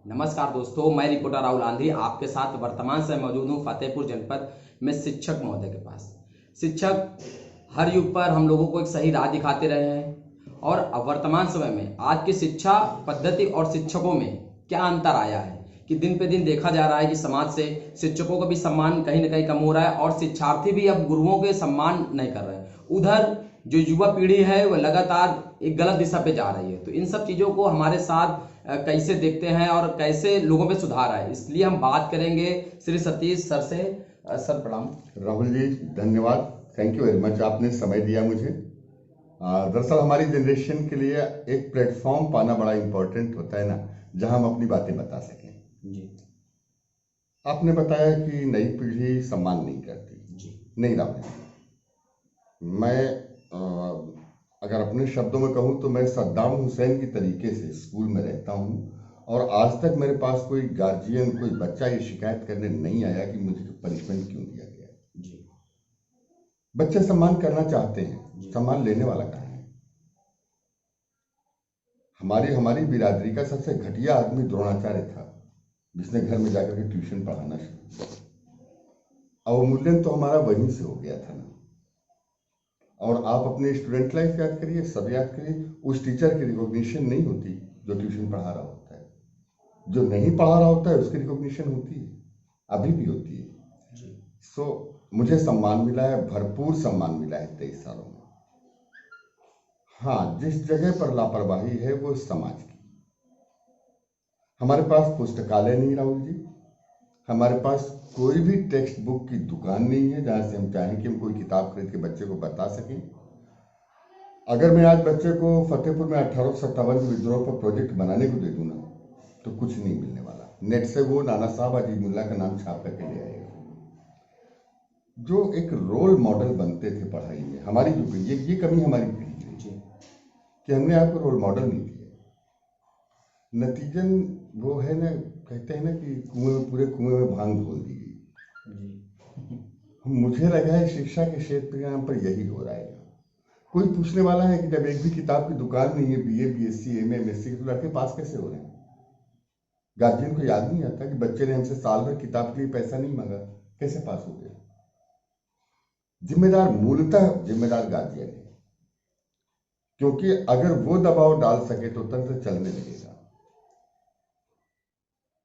नमस्कार दोस्तों, मैं रिपोर्टर राहुल आंधी आपके साथ वर्तमान समय मौजूद हूँ फतेहपुर जनपद में शिक्षक महोदय के पास। शिक्षक हर युग पर हम लोगों को एक सही राह दिखाते रहे हैं और अब वर्तमान समय में आज की शिक्षा पद्धति और शिक्षकों में क्या अंतर आया है कि दिन पे दिन देखा जा रहा है कि समाज से शिक्षकों का भी सम्मान कहीं न कहीं कम हो रहा है और शिक्षार्थी भी अब गुरुओं के सम्मान नहीं कर रहे हैं। उधर जो युवा पीढ़ी है वह लगातार एक गलत दिशा पे जा रही है। तो इन सब चीज़ों को हमारे साथ कैसे देखते हैं और कैसे लोगों में सुधार आए, इसलिए हम बात करेंगे श्री सतीश सर से। सर प्रणाम। राहुल जी, धन्यवाद। थैंक यू वेरी मच, आपने समय दिया मुझे। दरअसल हमारी जनरेशन के लिए एक प्लेटफॉर्म पाना बड़ा इम्पोर्टेंट होता है ना, जहां हम अपनी बातें बता सकें। जी आपने बताया कि नई पीढ़ी सम्मान नहीं करती। जी नहीं राहुल जी, मैं अगर अपने शब्दों में कहूँ तो मैं सद्दाम हुसैन की तरीके से स्कूल में रहता हूँ और आज तक मेरे पास कोई गार्जियन, कोई बच्चा ये शिकायत करने नहीं आया कि मुझे पनिशमेंट क्यों दिया गया। जी बच्चे सम्मान करना चाहते हैं, जी सम्मान लेने वाला कहाँ है। हमारी हमारी बिरादरी का सबसे घटिया आदमी द्रोणाचार्य था, जिसने घर में जाकर के ट्यूशन पढ़ाना शुरू किया। अवमूल्यन तो हमारा वहीं से हो गया था ना। और आप अपने स्टूडेंट लाइफ याद करिए, सब याद करिए, उस टीचर की रिकॉग्निशन नहीं होती जो ट्यूशन पढ़ा रहा होता है। जो नहीं पढ़ा रहा होता है उसकी रिकॉग्निशन होती है, अभी भी होती है। जी सो मुझे सम्मान मिला है, भरपूर सम्मान मिला है 23 सालों में। हाँ, जिस जगह पर लापरवाही है वो समाज की। हमारे पास पुस्तकालय नहीं राहुल जी, हमारे पास कोई भी टेक्स्ट बुक की दुकान नहीं है जहां से हम चाहें कि हम कोई किताब खरीद के बच्चे को बता सकें। अगर मैं आज बच्चे को फतेहपुर में 1857 के विद्रोह पर प्रोजेक्ट बनाने को दे दूं ना, तो कुछ नहीं मिलने वाला। नेट से वो नाना साहब अजीमुल्ला का नाम छाप करके ले आएगा। जो एक रोल मॉडल बनते थे पढ़ाई में, हमारी जो ये कमी हमारी पीढ़ी की रही जी कि हमने आपको रोल मॉडल नहीं दिया। नतीजन वो है ना, कहते हैं ना कि पूरे कुएं में भांग घोल दी गई। जी मुझे लगा है शिक्षा के क्षेत्र के यहाँ पर यही हो रहा है। कोई पूछने वाला है कि जब एक भी किताब की दुकान नहीं है, बीए, बीएससी, एमए, एमएससी, तो लड़के पास कैसे हो रहे हैं। गार्जियन को याद नहीं आता कि बच्चे ने हमसे साल भर किताब के लिए पैसा नहीं मांगा, कैसे पास हो गया। जिम्मेदार, मूलतः जिम्मेदार गार्जियन है, क्योंकि अगर वो दबाव डाल सके तो तंत्र चलने लगेगा।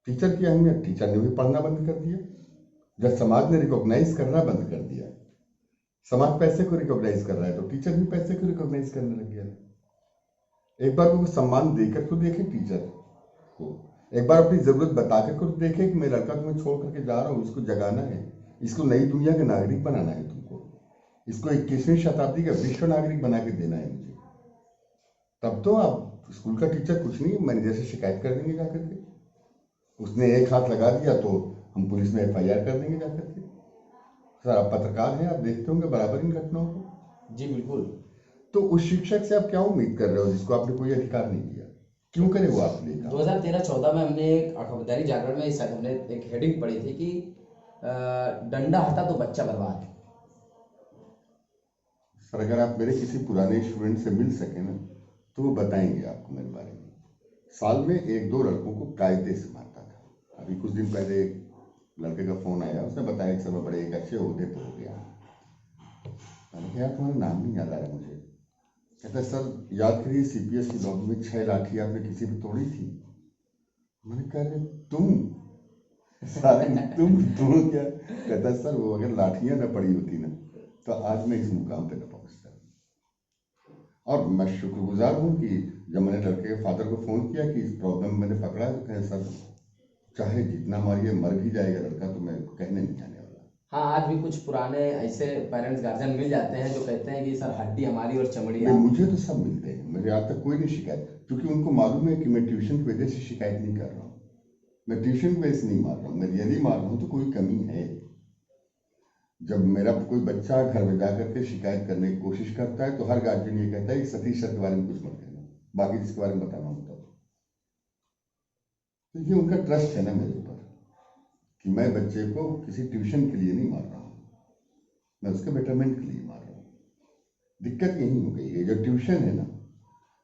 टीचर की अहमियत, टीचर ने भी पढ़ना बंद कर दिया जब समाज ने रिकॉग्नाइज करना बंद कर दिया। समाज पैसे को रिकॉग्नाइज कर रहा है तो टीचर भी पैसे को रिकॉग्नाइज करने लग गया। एक बार वो सम्मान देकर तो देखे टीचर को, एक बार अपनी जरूरत बताकर को देखे कि मैं लड़का तुम्हें छोड़ करके जा रहा हूँ, इसको जगाना है, इसको नई दुनिया का नागरिक बनाना है, तुमको इसको 21वीं शताब्दी का विश्व नागरिक बना के देना है मुझे। तब तो आप स्कूल का टीचर कुछ नहीं, मैनेजर से शिकायत कर देंगे जाकर के। उसने एक हाथ लगा दिया तो हम पुलिस में एफआईआर कर देंगे जाकर के। सर आप पत्रकार हैं, आप देखते होंगे बराबर इन घटनाओं को। जी बिल्कुल। तो उस शिक्षक से आप क्या उम्मीद कर रहे हो जिसको आपने कोई अधिकार नहीं दिया। क्यों करे वो आपके लिए काम। 2013-14 में हमने एक दैनिक जागरण में हमने एक हेडिंग पढ़ी थी कि डंडा हटा तो बच्चा बर्बाद। सर अगर आप मेरे किसी पुराने स्टूडेंट से मिल सके ना, तो वो बताएंगे आपको मेरे बारे में। साल में एक दो लड़कों को कायदे से मारता था। अभी कुछ दिन पहले एक लड़के का फोन आया, उसने बताया कि सब बड़े एक अच्छे ओहदे पर हो गया। मैंने कहा यार तुम्हारा नाम नहीं याद आ रहा मुझे। कहता सर याद करिए सीपीएस की लॉबी में 6 लाठी आपने किसी पे तोड़ी थी। मैंने कहा अरे तुम साले, तुम क्या। कहता सर वो अगर लाठियां न पड़ी होती ना तो आज मैं इस मुकाम पे न पहुंचता। और मैं शुक्रगुजार हूँ कि जब मैंने लड़के के फादर को फोन किया कि इस प्रॉब्लम में मैंने पकड़ा है, तो कहे सर चाहे जितना मारिए मर भी जाएगा लड़का तो मैं कहने नहीं आने वाला। हाँ, आज भी कुछ पुराने ऐसे पेरेंट्स गार्जियन मिल जाते हैं जो कहते हैं कि सर हड्डी हमारी और चमड़ी नहीं, आप। मुझे तो सब मिलते हैं, मुझे आज तक कोई नहीं शिकायत, क्योंकि उनको मालूम है कि मैं ट्यूशन की वजह से शिकायत नहीं कर रहा हूँ। मैं ट्यूशन की वजह से नहीं मार रहा हूँ, मैं रियली मार रहा हूँ तो कोई कमी है। जब मेरा कोई बच्चा घर में जाकर के शिकायत करने की कोशिश करता है तो हर गार्जियन ये कहता है कि सतीश सर के बारे में कुछ मत कहना, बाकी जिसके बारे में बताना होता है। तो ये उनका ट्रस्ट है ना मेरे ऊपर कि मैं बच्चे को किसी ट्यूशन के लिए नहीं मार रहा हूँ, मैं उसके बेटरमेंट के लिए मार रहा हूँ। दिक्कत यही हो गई है, जो ट्यूशन है ना,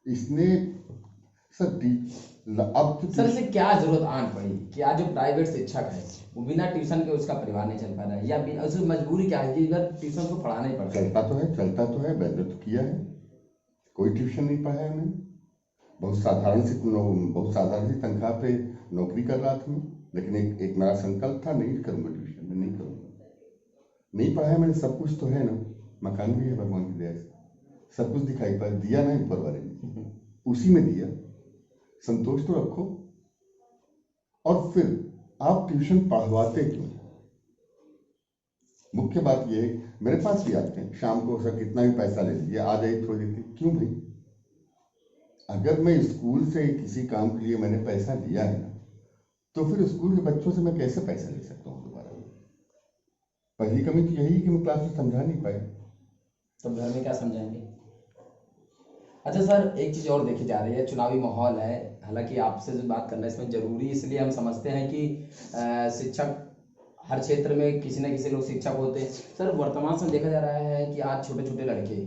इसने सर अब तो सर इसे क्या जरूरत आन पड़ी कि आज जो प्राइवेट शिक्षक है वो बिना ट्यूशन के उसका परिवार नहीं चल पा रहा है, या बिना उसकी मजबूरी क्या है कि अगर ट्यूशन को पढ़ाना ही पड़ता है। चलता तो है, मैंने तो किया है, कोई ट्यूशन नहीं पढ़ाया मैंने। बहुत साधारण सी तनख्वाह पे नौकरी कर रहा था मैं, लेकिन एक मेरा संकल्प था, नहीं करूंगा ट्यूशन, मैं नहीं करूंगा। नहीं पढ़ाया मैंने, सब कुछ तो है ना, मकान भी है भगवान की दया से, सब कुछ दिखाई पड़ दिया ना ऊपर वाले ने, उसी में दिया, संतोष तो रखो। और फिर आप ट्यूशन पढ़वाते क्यों? मुख्य बात यह है, मेरे पास भी आते हैं शाम को, सर कितना भी पैसा ले लीजिए, आ जाइए थोड़ी देर, क्यों भाई? अगर मैं स्कूल से किसी काम के लिए मैंने पैसा लिया है ना, तो फिर स्कूल के बच्चों से मैं कैसे पैसा ले सकता हूँ दोबारा? पहली कमी तो यही कि मैं क्लास में समझा नहीं पाया। तो घर में क्या समझाएंगे? अच्छा सर, एक चीज़ और देखी जा रही है, चुनावी माहौल है, हालांकि आपसे जो बात करना इसमें जरूरी इसलिए हम समझते हैं कि शिक्षक हर क्षेत्र में किसी न किसी लोग शिक्षक होते हैं। सर वर्तमान समय देखा जा रहा है कि आज छोटे छोटे लड़के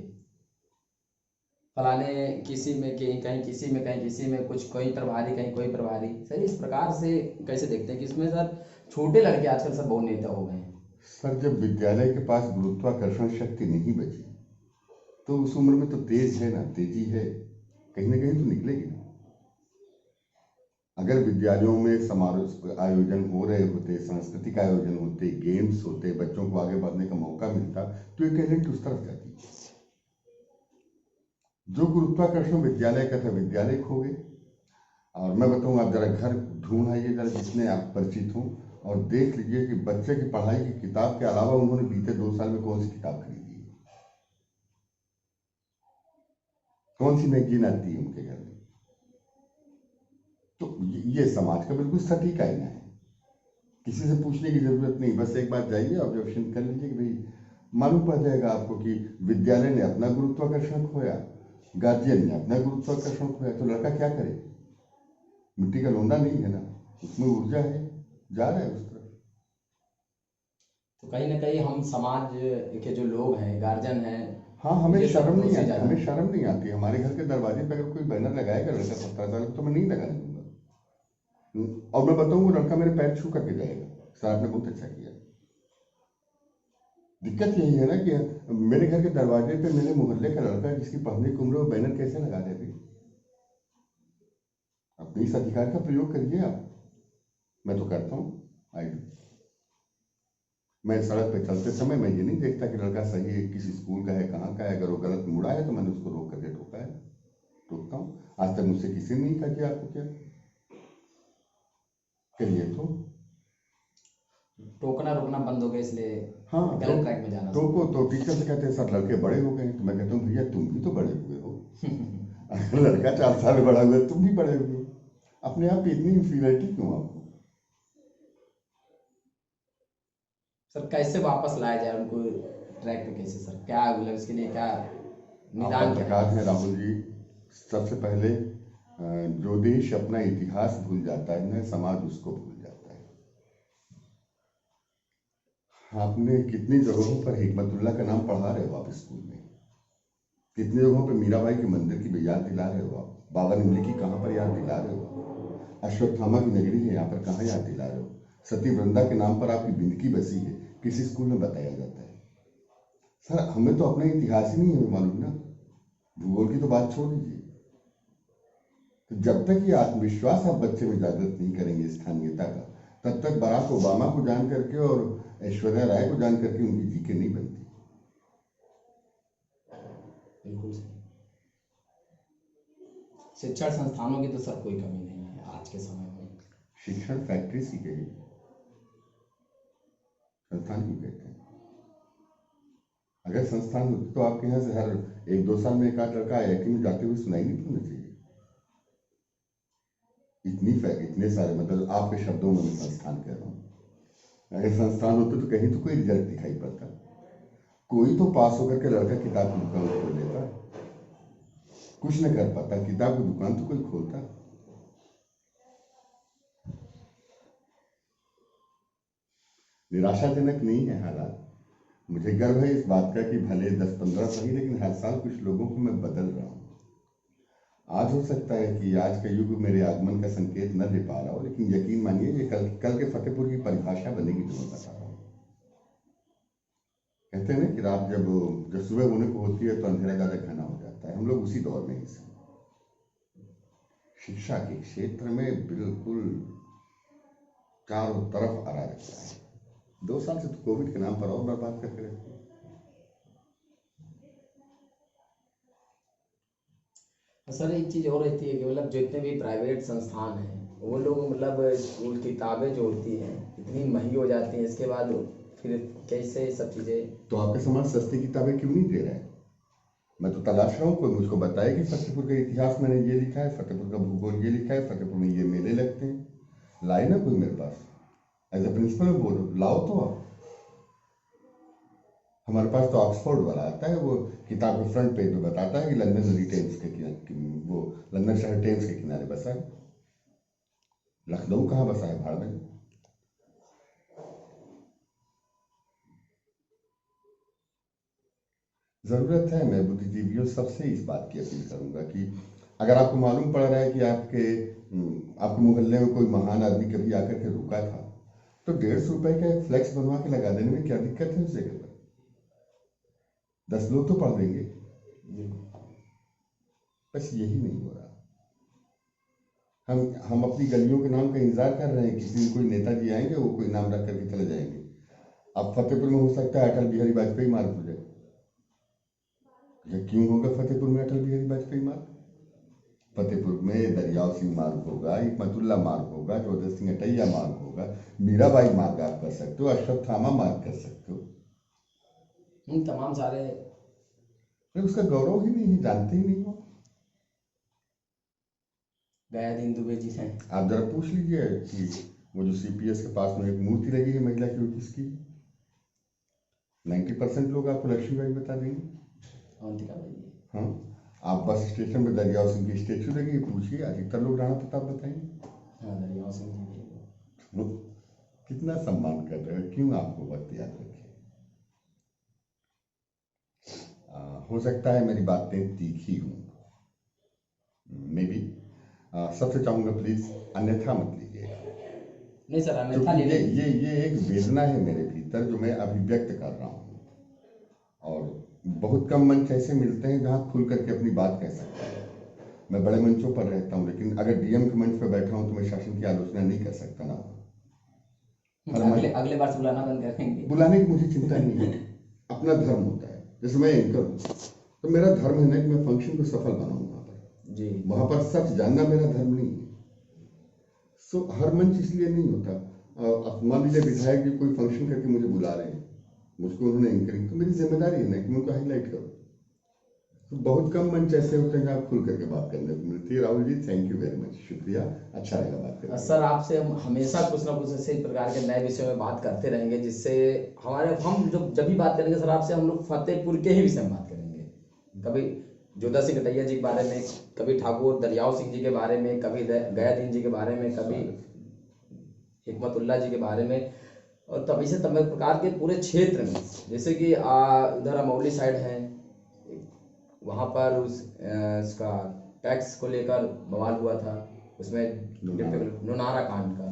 फलाने किसी में कहीं किसी में कहीं किसी में कुछ कोई प्रभारी कहीं कोई प्रभारी, सर इस प्रकार से कैसे देखते हैं कि इसमें सर छोटे लड़के आजकल सर बहुत नेता हो गए हैं? सर जब विद्यालय के पास गुरुत्वाकर्षण शक्ति नहीं बची तो उस उम्र में तो तेज है ना, तेजी है, कहीं ना कहीं तो निकलेगी ना। अगर विद्यालयों में समारोह आयोजन हो रहे होते, सांस्कृतिक आयोजन होते, गेम्स होते, बच्चों को आगे बढ़ने का मौका मिलता, तो ये टैलेंट उस तरफ जाती। जो गुरुत्वाकर्षण विद्यालय का था, विद्यालय खो गए। और मैं बताऊं, आप जरा घर ढूंढ आइए जरा, जिसने आप परिचित हो, और देख लीजिए कि बच्चे की पढ़ाई की किताब के अलावा उन्होंने बीते 2 साल में कौन सी किताब खरीदी है, कौन सी मैगजीन आती है उनके घर में। तो ये समाज का बिल्कुल सटीक आईना है, किसी से पूछने की जरूरत नहीं, बस एक बार जाइए ऑब्जर्वेशन कर लीजिए कि भाई मालूम पड़ जाएगा आपको कि विद्यालय ने अपना गुरुत्वाकर्षण खोया, गार्जियन ने अपना गुरुत्वाकर्षण खोया, तो लड़का क्या करे? मिट्टी का लोंदा नहीं है ना, उसमें ऊर्जा है, जा रहा है उस तरफ। तो कहीं ना कहीं हम समाज के जो लोग हैं, गार्जियन हैं, हाँ, हमें ये सब शर्म नहीं दोषी आती, ज्यादा हमें हैं। शर्म नहीं आती। हमारे घर के दरवाजे पे अगर कोई बैनर लगाएगा लड़का 17 साल का, तो मैं नहीं लगाने दूंगा। और मैं बताऊं, वो लड़का मेरे पैर छू करके जाएगा, सर आपने बहुत अच्छा किया। दिक्कत यही है ना कि मेरे घर के दरवाजे पे मेरे मोहल्ले का लड़का जिसकी पढ़ने की उम्र, वो बैनर कैसे लगा दे भाई? अपने इस अधिकार का प्रयोग करिए आप। मैं तो करता हूँ, आई डू। मैं सड़क पे चलते समय मैं ये नहीं देखता कि लड़का सही है, किसी स्कूल का है, कहाँ का है, अगर वो गलत मुड़ा है तो मैंने उसको रोक करके टोकता हूँ। आज तक मुझसे किसी ने नहीं कहा कि आपको क्या करिए। तो टोकना रोकना बंद हो गया, इसलिए हाँ, गलत ट्रैक में जाना टोको तो टीचर से कहते हैं सर लड़के बड़े हो गए हैं, तो मैं कहता हूँ भैया तुम भी तो बड़े हुए हो। अगर लड़का 4 साल बड़ा हुआ है, तुम भी बड़े हुए हो। अपने आप पे इतनी इंफीरियरिटी क्यों आपको? सर कैसे वापस लाया जाए उनको ट्रैक पे, कैसे सर, क्या मतलब इसके लिए क्या आप निदान क्या पत्रकार है? हैं राहुल जी, सबसे पहले जो देश अपना इतिहास भूल जाता है ना, समाज उसको भूल जाता है। आपने कितनी जगहों पर हिकमतुल्लाह का नाम पढ़ा रहे हो आप स्कूल में, कितनी जगहों पर मीराबाई के मंदिर की याद दिला रहे हो आप, बाबा नीमली की कहाँ पर याद दिला रहे हो, अश्वत्थामा की नगरी है यहाँ पर कहाँ याद दिला रहे हो, सती वृंदा के नाम पर आपकी बिंदकी बसी है, किसी स्कूल में बताया जाता है? सर हमें तो अपना इतिहास ही नहीं हमें मालूम ना, भूगोल की तो बात छोड़ दीजिए। तो जब तक ये आत्मविश्वास आप बच्चे में जागृत नहीं करेंगे स्थानीयता का, तब तक बराक ओबामा को जान करके और ऐश्वर्या राय को जान करके उनकी जीके नहीं बनती। बिल्कुल सही। शिक्षण संस्थानों की तो सर कोई कमी नहीं है आज के समय में। शिक्षण फैक्ट्री सी गई, संस्थान क्यों कहते हैं? अगर संस्थान होते तो आपके यहाँ से हर 1-2 साल में एक आध लड़का आईआईटी में जाते हुए सुनाई नहीं पड़ना चाहिए? इतने सारे, मतलब आपके शब्दों में मैं संस्थान कह रहा हूँ। अगर संस्थान होते तो कहीं तो कोई रिजल्ट दिखाई पड़ता, कोई तो पास होकर के लड़का किताब की दुकान खोल लेता। कुछ न कर पाता, किताब की दुकान तो कोई खोलता। निराशाजनक नहीं है हालात। मुझे गर्व है इस बात का कि भले 10-15 सही, लेकिन हर साल कुछ लोगों को मैं बदल रहा हूँ। आज हो सकता है कि आज का युग मेरे आगमन का संकेत न दे पा रहा हो, लेकिन यकीन मानिए ये कल के फतेहपुर की परिभाषा बनेगी जो मैं बता रहा हूँ। कहते हैं ना कि रात जब जब सुबह होने को होती है तो अंधेरा ज्यादा घना हो जाता है। हम लोग उसी दौर में ही हैं। शिक्षा के क्षेत्र में बिल्कुल चारों तरफ अराजकता है। 2 साल से तो कोविड के नाम पर और बर्बाद करके रखते हैं। सर एक चीज़ और रहती है कि मतलब जितने भी प्राइवेट संस्थान हैं वो लोग मतलब स्कूल किताबें जो होती हैं इतनी महंगी हो जाती हैं, इसके बाद फिर कैसे सब चीज़ें। तो आपके समाज सस्ती किताबें क्यों नहीं दे रहे हैं? मैं तो तलाश रहा हूँ, कोई मुझको बताए कि फतेहपुर का इतिहास मैंने ये लिखा है, फतेहपुर का भूगोल ये लिखा है, फतेहपुर में ये मेले लगते हैं। लाए ना कोई मेरे पास। एज ए प्रिंसिपल बोलो लाओ तो आप। हमारे पास तो ऑक्सफोर्ड वाला आता है, वो किताब के फ्रंट पेज में बताता है कि लंदन नदी टेम्स के किनारे, वो लंदन शहर टेम्स के किनारे बसा है। लखनऊ कहाँ बसा है भाड़ में? जरूरत है, मैं बुद्धिजीवियों सबसे इस बात की अपील करूंगा कि अगर आपको मालूम पड़ रहा है कि आपके मोहल्ले में कोई महान आदमी कभी आकर के रुका था, तो 150 रुपए का एक फ्लेक्स बनवा के लगा देने में क्या दिक्कत है उस जगह पर? 10 लोग तो पढ़ देंगे। बस यही नहीं हो रहा। हम अपनी गलियों के नाम का इंतजार कर रहे हैं, किसी दिन कोई नेताजी आएंगे, वो कोई नाम रख करके चले जाएंगे। अब फतेहपुर में हो सकता है अटल बिहारी वाजपेयी मार्ग हो जाए। ये क्यों होगा फतेहपुर में अटल बिहारी वाजपेयी मार्ग? फतेहपुर में दरियाव सिंह मार्ग होगा, हिकमतुल्ला मार्ग होगा, जोधर सिंह अटैया मार्ग होगा, मीराबाई मार्ग आप कर सकते हो, अश्वत्थामा मार्ग कर सकते हो। तमाम सारे उसका गौरव ही नहीं, जानते ही नहीं हो। गया दिन दुबे जी हैं। आप जरा पूछ लीजिए कि वो जो सीपीएस के पास में एक मूर्ति लगी है महिला की, वो किसकी? 90% लोग आपको लक्ष्मीबाई बता देंगे। हाँ, आप बस स्टेशन पे दरियाव सिंह की स्टेचू लगी, पूछिए, अधिकतर लोग राणा प्रताप बताएंगे। हाँ, दरियाव सिंह जी तो कितना सम्मान कर रहे हो, क्यों आपको वक्त याद रखे? हो सकता है मेरी बातें तीखी हूँ, मे बी। सबसे चाहूंगा प्लीज अन्यथा मत लीजिएगा। नहीं सर, अन्यथा नहीं। ये एक वेदना है मेरे भीतर जो मैं अभिव्यक्त कर रहा हूँ, और बहुत कम मंच ऐसे मिलते हैं जहाँ खुल करके अपनी बात कह सकता हूँ। मैं बड़े मंचों पर रहता हूँ, लेकिन अगर डीएम के मंच पर बैठा हूँ तो मैं शासन की आलोचना नहीं कर सकता ना। अगले बार से बुलाना बंद करेंगे। बुलाने की मुझे चिंता नहीं है, अपना धर्म होता है। जैसे मैं एंकर हूँ तो मेरा धर्म है ना कि मैं फंक्शन को सफल बनाऊँ वहां पर जी। वहां पर सच जानना मेरा धर्म नहीं है। सो हर मंच इसलिए नहीं होता। मान लीजिए विधायक जी कोई फंक्शन करके मुझे बुला रहे हैं, मुझको उन्होंने एंकरिंग, तो मेरी जिम्मेदारी है ना कि मैं उनको हाईलाइट करूँ। तो बहुत कम मंच ऐसे होते हैं जहाँ खुल करके बात करने को मिलती है। Rahul ji, thank you very much, शुक्रिया, अच्छा लगा बात करके। सर आपसे हम हमेशा कुछ ना कुछ ऐसे प्रकार के नए विषयों में बात करते रहेंगे, जिससे हम जब भी बात करेंगे सर आपसे, हम लोग फतेहपुर के ही विषय में बात करेंगे। कभी जोधा सिंह कटैया जी के बारे में, कभी ठाकुर दरियाव सिंह जी के बारे में, कभी गयादीन जी के बारे में, कभी हिकमतुल्ला जी के बारे में, और तभी से तमाम प्रकार के पूरे क्षेत्र में, जैसे कि इधर अमौली साइड है, वहाँ पर उसका टैक्स को लेकर बवाल हुआ था, उसमें नोनारा कांड का।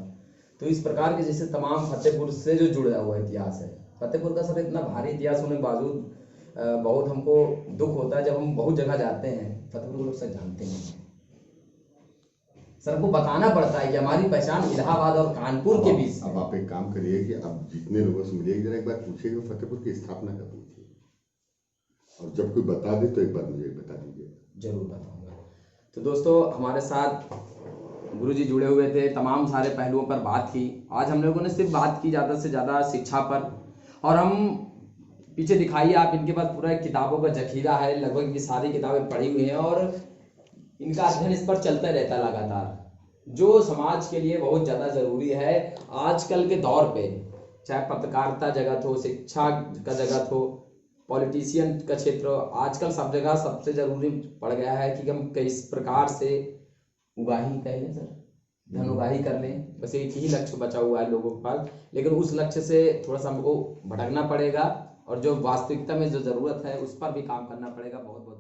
तो इस प्रकार के जैसे तमाम फतेहपुर से जो जुड़ा हुआ इतिहास है, फतेहपुर का सर इतना भारी इतिहास होने के बावजूद बहुत हमको दुख होता है जब हम बहुत जगह जाते हैं, फतेहपुर को लोग सर जानते नहीं हैं। सर को बताना पड़ता है कि हमारी पहचान इलाहाबाद और कानपुर के बीच। अब आप एक काम करिए कि अब जितने लोगों से मिलिए जरा एक बार पूछिएगा फतेहपुर की स्थापना कब हुई थी, और जब कोई बता दे तो एक बार मुझे बता दीजिए। जरूर बताऊंगा। तो दोस्तों, हमारे साथ गुरुजी जुड़े हुए थे, तमाम सारे पहलुओं पर बात की। आज हम लोगों ने सिर्फ बात की ज़्यादा से ज़्यादा शिक्षा पर, और हम पीछे दिखाइए आप, इनके पास पूरा किताबों का जखीरा है, लगभग इनकी सारी किताबें पढ़ी हुई हैं और इनका अध्ययन इस पर चलता रहता लगातार, जो समाज के लिए बहुत ज़्यादा ज़रूरी है आजकल के दौर पे। चाहे पत्रकारिता जगत हो, शिक्षा का जगत हो, पॉलिटिशियन का क्षेत्र हो, आजकल सब जगह सबसे ज़रूरी पड़ गया है कि हम किस प्रकार से उगाही कह लें सर, धन उगाही कर लें। बस एक ही लक्ष्य बचा हुआ है लोगों के पास, लेकिन उस लक्ष्य से थोड़ा सा हमको भटकना पड़ेगा, और जो वास्तविकता में जो ज़रूरत है उस पर भी काम करना पड़ेगा। बहुत बहुत